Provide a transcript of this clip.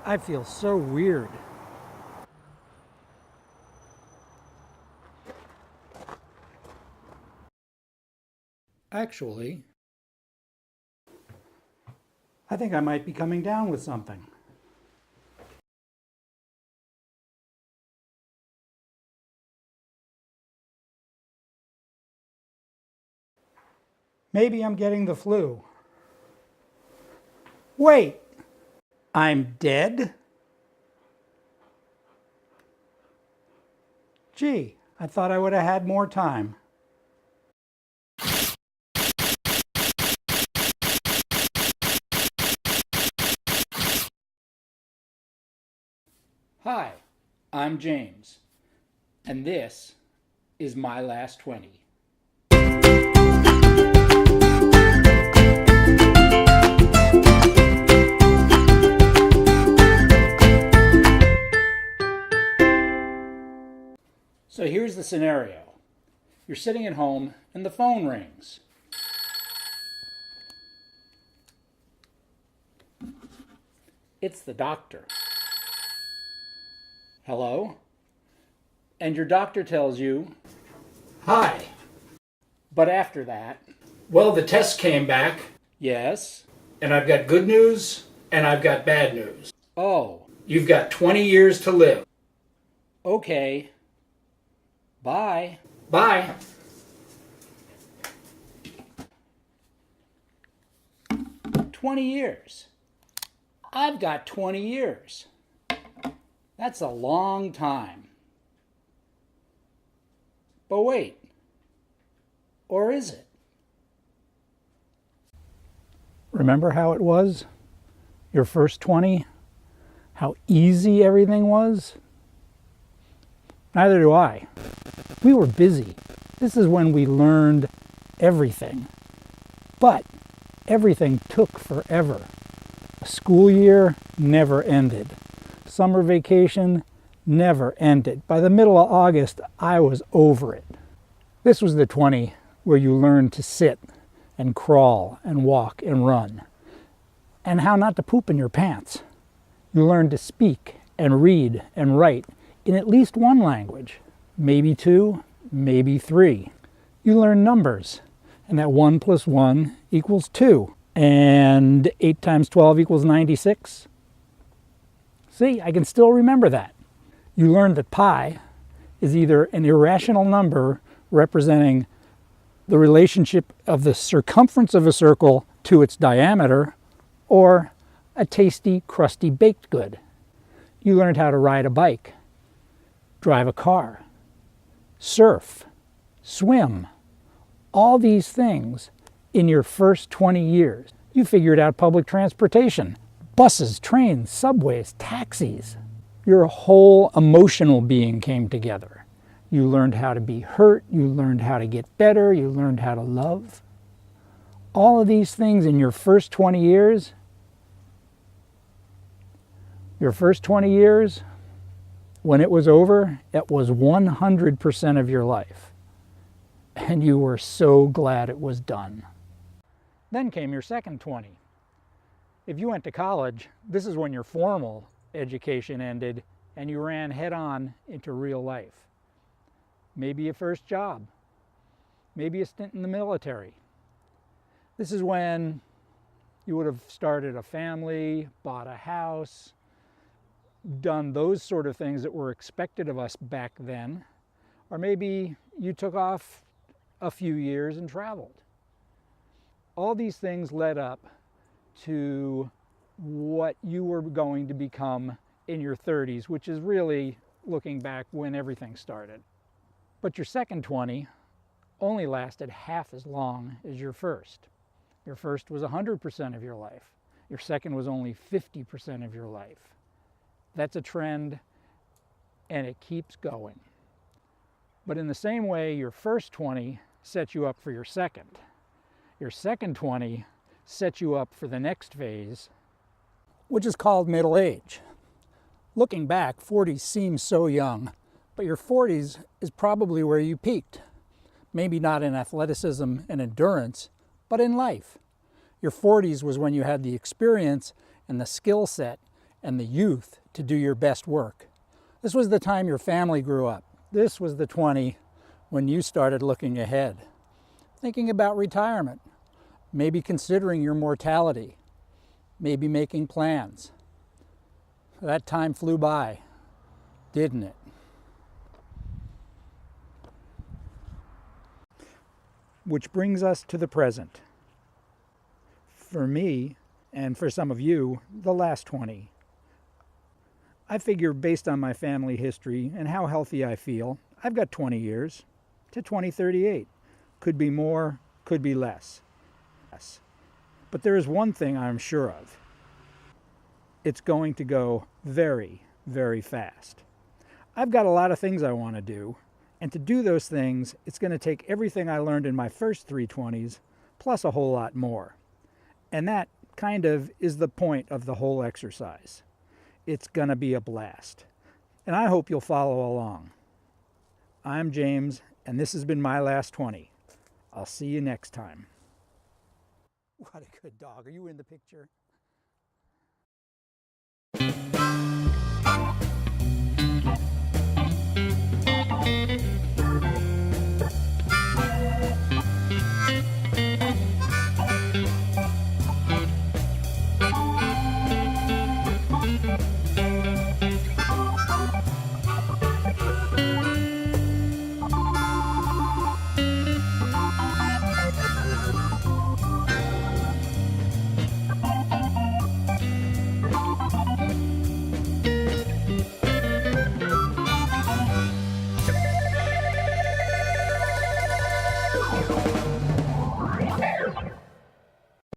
I feel so weird. Actually, I think I might be coming down with something. Maybe I'm getting the flu. Wait, I'm dead? Gee, I thought I would have had more time. Hi, I'm James, and this is my last 20. So here's the scenario. You're sitting at home and the phone rings. It's the doctor. Hello? And your doctor tells you, "Hi." But after that, Well, the test came back, yes? and I've got good news and I've got bad news. Oh, You've got 20 years to live. okay. Bye. Bye. "20 years. I've got 20 years. That's a long time. But wait, or is it? Remember how it was? Your first 20? How easy everything was? Neither do I. We were busy. This is when we learned everything. But everything took forever. A school year never ended. Summer vacation never ended. By the middle of August, I was over it. This was the 20 where you learned to sit and crawl and walk and run. And how not to poop in your pants. You learned to speak and read and write in at least one language. Maybe two, maybe three. You learn numbers, and that 1 + 1 = 2, and 8 × 12 = 96. See, I can still remember that. You learned that pi is either an irrational number representing the relationship of the circumference of a circle to its diameter, or a tasty, crusty baked good. You learned how to ride a bike, drive a car, surf, swim, all these things in your first 20 years. You figured out public transportation, buses, trains, subways, taxis. Your whole emotional being came together. You learned how to be hurt, you learned how to get better, you learned how to love. All of these things in your first 20 years, when it was over, it was 100% of your life. And you were so glad it was done. Then came your second 20. If you went to college, this is when your formal education ended and you ran head on into real life. Maybe a first job, maybe a stint in the military. This is when you would have started a family, bought a house, done those sort of things that were expected of us back then. Or maybe you took off a few years and traveled. All these things led up to what you were going to become in your 30s, which is really, looking back, when everything started. But your second 20 only lasted half as long as your first. Your first was 100% of your life. Your second was only 50% of your life. That's a trend, and it keeps going. But in the same way, your first 20 set you up for your second. Your second 20 set you up for the next phase, which is called middle age. Looking back, 40s seem so young, but your 40s is probably where you peaked. Maybe not in athleticism and endurance, but in life. Your 40s was when you had the experience and the skill set and the youth to do your best work. This was the time your family grew up. This was the 20 when you started looking ahead, thinking about retirement, maybe considering your mortality, maybe making plans. That time flew by, didn't it? Which brings us to the present. For me, and for some of you, the last 20. I figure based on my family history and how healthy I feel, I've got 20 years to 2038. Could be more, could be less. But there is one thing I'm sure of. It's going to go very, very fast. I've got a lot of things I want to do, and to do those things, it's going to take everything I learned in my first 320s, plus a whole lot more. And that kind of is the point of the whole exercise. It's going to be a blast. And I hope you'll follow along. I'm James, and this has been my last 20. I'll see you next time. What a good dog. Are you in the picture?